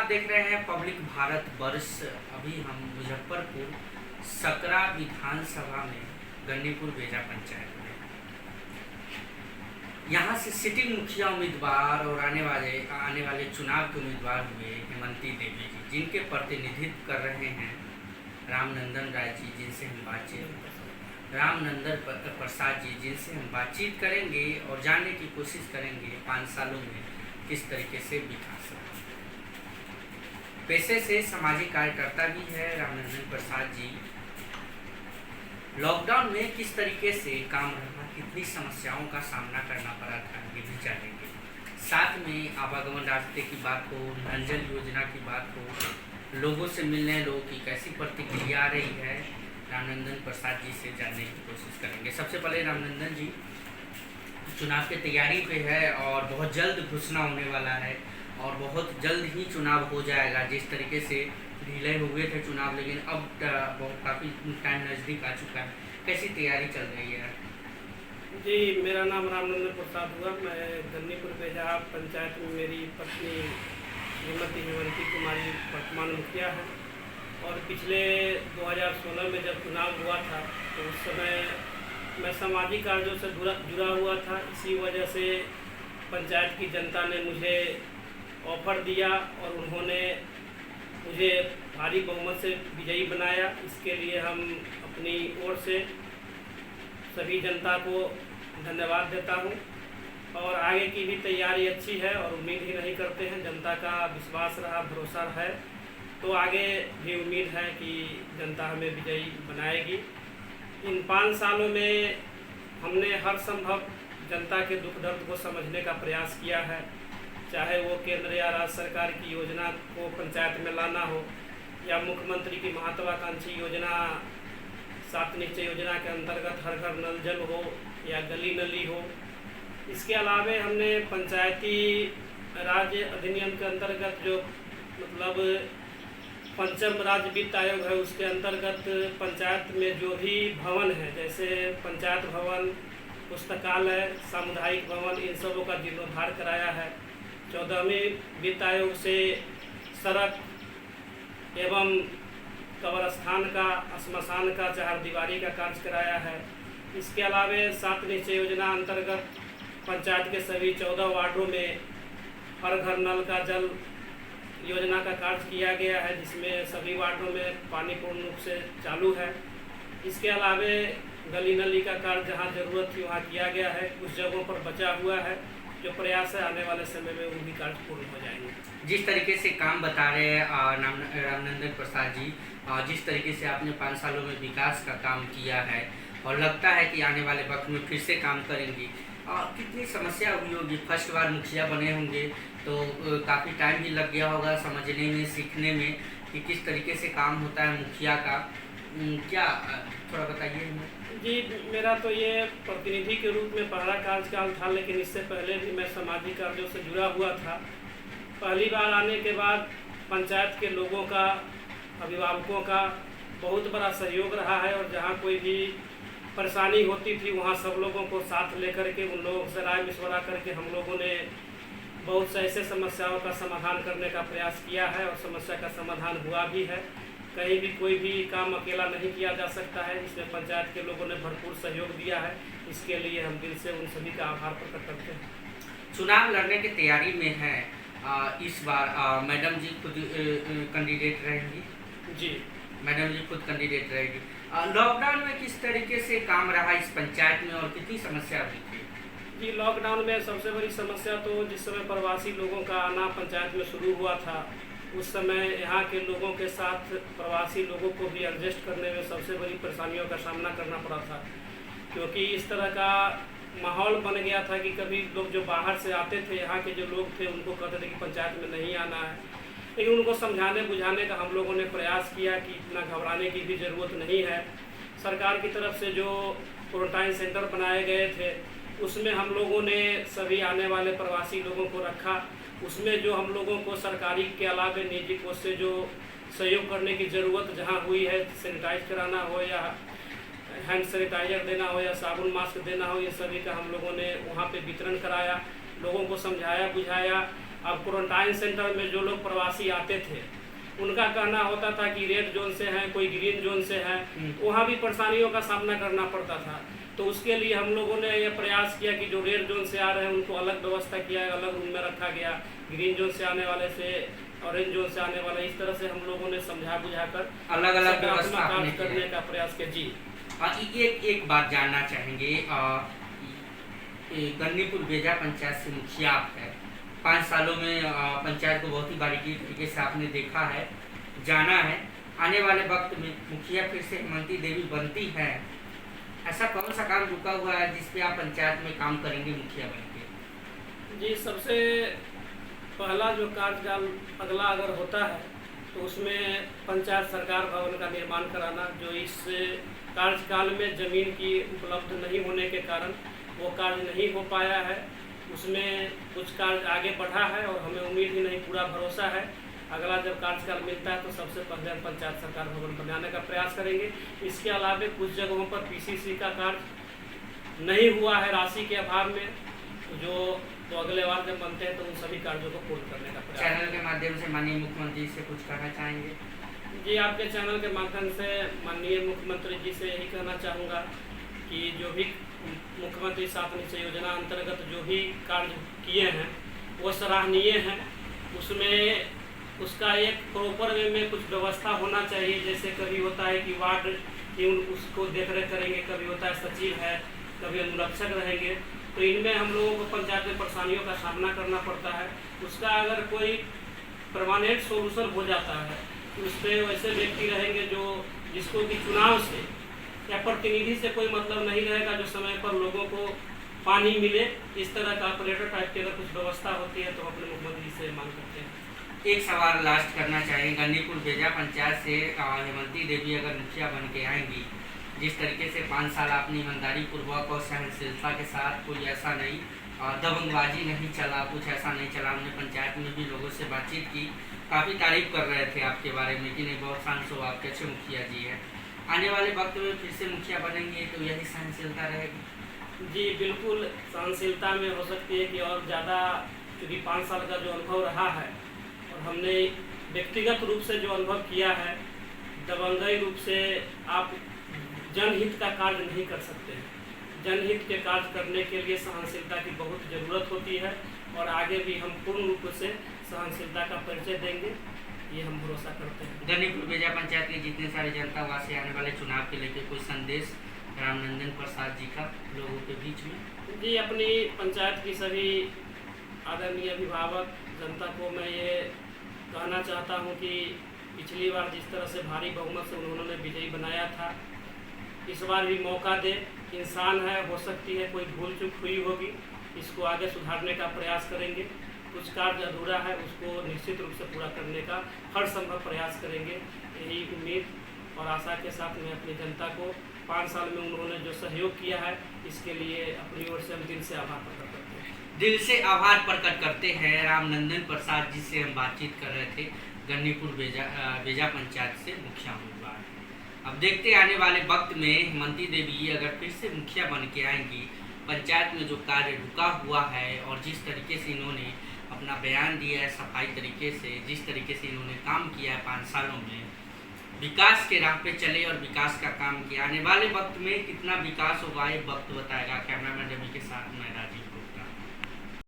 देख रहे हैं पब्लिक भारत वर्ष। अभी हम मुजफ्फरपुर सकरा विधानसभा में गन्नीपुर बेजा पंचायत में, यहाँ से सिटिंग मुखिया उम्मीदवार और आने वाले चुनाव के उम्मीदवार हुए हेमंती देवी जी, जिनके प्रतिनिधित्व कर रहे हैं रामनंदन राय जी, जिनसे हम रामनंदन प्रसाद जी, जिनसे हम बातचीत करेंगे और जानने की कोशिश करेंगे 5 सालों में किस तरीके से विकास रहा। पेशे से सामाजिक कार्यकर्ता भी है रामनंदन प्रसाद जी। लॉकडाउन में किस तरीके से काम रहा, कितनी समस्याओं का सामना करना पड़ा था, ये भी जानेंगे। साथ में आवागमन रास्ते की बात हो, नल जल योजना की बात हो, लोगों से मिलने, लोगों की कैसी प्रतिक्रिया आ रही है, रामनंदन प्रसाद जी से जानने की कोशिश करेंगे। सबसे पहले रामनंदन जी, चुनाव की तैयारी पे है और बहुत जल्द घोषणा होने वाला है और बहुत जल्द ही चुनाव हो जाएगा। जिस तरीके से ढीले हुए थे चुनाव, लेकिन अब बहुत काफ़ी टाइम नज़दीक आ चुका है, कैसी तैयारी चल रही है? जी, मेरा नाम रामनंदन प्रसाद हुआ। मैं गन्नीपुर बेजा पंचायत में मेरी पत्नी हेमंती कुमारी वर्तमान मुखिया है। और पिछले 2016 में जब चुनाव हुआ था तो उस समय मैं सामाजिक कार्यों से जुड़ा हुआ था। इसी वजह से पंचायत की जनता ने मुझे ऑफर दिया और उन्होंने मुझे भारी बहुमत से विजयी बनाया। इसके लिए हम अपनी ओर से सभी जनता को धन्यवाद देता हूं। और आगे की भी तैयारी अच्छी है और उम्मीद ही नहीं करते हैं, जनता का विश्वास रहा, भरोसा है, तो आगे भी उम्मीद है कि जनता हमें विजयी बनाएगी। इन 5 सालों में हमने हर संभव जनता के दुख दर्द को समझने का प्रयास किया है, चाहे वो केंद्र या राज्य सरकार की योजना को पंचायत में लाना हो या मुख्यमंत्री की महत्वाकांक्षी योजना 7 निश्चय योजना के अंतर्गत हर घर नल जल हो या गली नली हो। इसके अलावा हमने पंचायती राज अधिनियम के अंतर्गत जो मतलब पंचम राज्य वित्त आयोग है, उसके अंतर्गत पंचायत में जो भी भवन है, जैसे पंचायत भवन, पुस्तकालय, सामुदायिक भवन, इन सबों का जीर्णोद्धार कराया है। 14वें वित्त आयोग से सड़क एवं कब्रस्थान का, श्मशान का, चहारदीवारी का कार्य कराया है। इसके अलावा 7 निश्चय योजना अंतर्गत पंचायत के सभी 14 वार्डों में हर घर नल का जल योजना का कार्य किया गया है, जिसमें सभी वार्डों में पानी पूर्ण रूप से चालू है। इसके अलावा गली नली का कार्य जहां ज़रूरत थी वहां किया गया है, कुछ जगहों पर बचा हुआ है। जो प्रयास है आने वाले समय में वो भी कार्य पूर्ण हो जाएंगे। जिस तरीके से काम बता रहे हैं रामनंदन प्रसाद जी, जिस तरीके से आपने 5 सालों में विकास का काम किया है और लगता है कि आने वाले वक्त में फिर से काम करेंगी, कितनी समस्या हुई होगी? फर्स्ट बार मुखिया बने होंगे तो काफ़ी टाइम भी लग गया होगा समझने में, सीखने में कि किस तरीके से काम होता है मुखिया का, क्या थोड़ा बताइए हमें। जी, मेरा तो ये प्रतिनिधि के रूप में पहला कार्यकाल था, लेकिन इससे पहले भी मैं सामाजिक कार्यों से जुड़ा हुआ था। पहली बार आने के बाद पंचायत के लोगों का, अभिभावकों का बहुत बड़ा सहयोग रहा है और जहाँ कोई भी परेशानी होती थी वहाँ सब लोगों को साथ लेकर के, उन लोगों से राय मशवरा करके हम लोगों ने बहुत से ऐसे समस्याओं का समाधान करने का प्रयास किया है और समस्या का समाधान हुआ भी है। कहीं भी कोई भी काम अकेला नहीं किया जा सकता है, इसमें पंचायत के लोगों ने भरपूर सहयोग दिया है। इसके लिए हम दिल से उन सभी का आभार प्रकट करते हैं। चुनाव लड़ने की तैयारी में है इस बार मैडम जी खुद कैंडिडेट रहेंगी? जी, मैडम जी खुद कैंडिडेट रहेगी। लॉकडाउन में किस तरीके से काम रहा इस पंचायत में और कितनी समस्या हुई थी? जी, लॉकडाउन में सबसे बड़ी समस्या तो जिस समय प्रवासी लोगों का आना पंचायत में शुरू हुआ था, उस समय यहाँ के लोगों के साथ प्रवासी लोगों को भी एडजस्ट करने में सबसे बड़ी परेशानियों का सामना करना पड़ा था, क्योंकि इस तरह का माहौल बन गया था कि कभी लोग जो बाहर से आते थे, यहाँ के जो लोग थे, उनको कहते थे कि पंचायत में नहीं आना है। लेकिन उनको समझाने बुझाने का हम लोगों ने प्रयास किया कि इतना घबराने की भी ज़रूरत नहीं है। सरकार की तरफ से जो क्वारंटाइन सेंटर बनाए गए थे, उसमें हम लोगों ने सभी आने वाले प्रवासी लोगों को रखा। उसमें जो हम लोगों को सरकारी के अलावा निजी कोष से जो सहयोग करने की ज़रूरत जहाँ हुई है, सैनिटाइज कराना हो या हैंड सैनिटाइजर देना हो या साबुन मास्क देना हो, ये सभी का हम लोगों ने वहाँ पे वितरण कराया, लोगों को समझाया बुझाया अब क्वारंटाइन सेंटर में जो लोग प्रवासी आते थे उनका कहना होता था कि रेड जोन से हैं, कोई ग्रीन जोन से हैं, वहाँ भी परेशानियों का सामना करना पड़ता था। तो उसके लिए हम लोगों ने यह प्रयास किया कि जो रेड जोन से आ रहे हैं उनको अलग व्यवस्था किया, अलग रूम में रखा गया, ग्रीन जोन से आने वाले से ऑरेंज जोन से आने वाले, इस तरह से हम लोगों ने समझा बुझाकर अलग अलग व्यवस्था कार्य करने का प्रयास किया। जी एक बात जानना चाहेंगे, गन्नीपुर बेजा पंचायत से मुखिया आप है, 5 सालों में पंचायत को बहुत ही बारीकी तरीके से आपने देखा है, जाना है। आने वाले वक्त में मुखिया फिर से हेमंती देवी बनती है, ऐसा कौन सा काम रुका हुआ है जिसपे आप पंचायत में काम करेंगे मुखिया बनके? जी, सबसे पहला जो कार्यकाल अगला अगर होता है तो उसमें पंचायत सरकार भवन का निर्माण कराना, जो इस कार्यकाल में ज़मीन की उपलब्ध नहीं होने के कारण वो कार्य नहीं हो पाया है। उसमें कुछ कार्य आगे बढ़ा है और हमें उम्मीद ही नहीं, पूरा भरोसा है अगला जब कार्यकाल मिलता है तो सबसे पहले हम पंचायत सरकार भवन बनाने का प्रयास करेंगे। इसके अलावा कुछ जगहों पर पीसीसी का कार्य नहीं हुआ है राशि के अभाव में, तो अगले बार जब बनते हैं तो उन सभी कार्यों को पूर्ण करने का प्रयास। चैनल के माध्यम से माननीय मुख्यमंत्री से कुछ कहना चाहेंगे? जी, आपके चैनल के माध्यम से माननीय मुख्यमंत्री जी से यही कहना चाहूँगा कि जो भी मुख्यमंत्री 7 निश्चय योजना अंतर्गत जो भी कार्य किए हैं वो सराहनीय हैं। उसमें उसका एक प्रॉपर वे में कुछ व्यवस्था होना चाहिए। जैसे कभी होता है कि वार्ड की उसको देखरेख करेंगे, कभी होता है सचिव है, कभी अनुरक्षक रहेंगे, तो इनमें हम लोगों को पंचायत में परेशानियों का सामना करना पड़ता है। उसका अगर कोई परमानेंट सोल्यूशन हो जाता है तो उस पर वैसे व्यक्ति रहेंगे जो जिसको कि चुनाव से या प्रतिनिधि से कोई मतलब नहीं रहेगा, जो समय पर लोगों को पानी मिले, इस तरह का ऑपरेटर टाइप की अगर कुछ व्यवस्था होती है तो अपने मुख्यमंत्री से मांग करते हैं। एक सवाल लास्ट करना चाहिए, गन्नीपुर बेजा पंचायत से हेमंती देवी अगर मुखिया बन के आएंगी, जिस तरीके से 5 साल आपने ईमानदारी पूर्वक और सहनशीलता के साथ, कोई ऐसा नहीं दबंगबाजी नहीं चला, कुछ ऐसा नहीं चला, हमने पंचायत में भी लोगों से बातचीत की, काफ़ी तारीफ कर रहे थे आपके बारे में कि नहीं बहुत शांत हो, आपके अच्छे मुखिया जी हैं। आने वाले वक्त में फिर से मुखिया बनेंगे तो यही सहनशीलता रहेगी? जी बिल्कुल, सहनशीलता में हो सकती है कि और ज़्यादा, क्योंकि 5 साल का जो अनुभव रहा है और हमने व्यक्तिगत रूप से जो अनुभव किया है, दबंगई रूप से आप जनहित का कार्य नहीं कर सकते हैं। जनहित के कार्य करने के लिए सहनशीलता की बहुत ज़रूरत होती है और आगे भी हम पूर्ण रूप से सहनशीलता का परिचय देंगे, ये हम भरोसा करते हैं। गन्नीपुर बेजा पंचायत के जितने सारे जनता वासी आने वाले चुनाव के लेकर कोई संदेश रामनंदन प्रसाद जी का लोगों के बीच में? जी, अपनी पंचायत की सभी आदरणीय अभिभावक जनता को मैं ये कहना चाहता हूँ कि पिछली बार जिस तरह से भारी बहुमत से उन्होंने विजयी बनाया था, इस बार भी मौका दे। इंसान है, हो सकती है कोई भूल चूक हुई होगी, इसको आगे सुधारने का प्रयास करेंगे। कुछ कार्य अधूरा है उसको निश्चित रूप से पूरा करने का हर संभव प्रयास करेंगे। यही उम्मीद और आशा के साथ मैं अपनी जनता को 5 साल में उन्होंने जो सहयोग किया है इसके लिए अपनी ओर से हम दिल से आभार प्रकट करते हैं। दिल से आभार प्रकट करते हैं रामनंदन प्रसाद जी से हम बातचीत कर रहे थे, गन्नीपुर बेजा पंचायत से मुखिया उम्मीदवार। अब देखते आने वाले वक्त में हेमंती देवी अगर फिर से मुखिया बन के आएंगी, पंचायत में जो कार्य रुका हुआ है और जिस तरीके से इन्होंने अपना बयान दिया है, सफाई तरीके से जिस तरीके से इन्होंने काम किया है 5 सालों में, विकास के राह पे चले और विकास का काम किया, आने वाले वक्त में कितना विकास होगा ये वक्त बताएगा। कैमरामैन रवि के साथ मैं राजीव।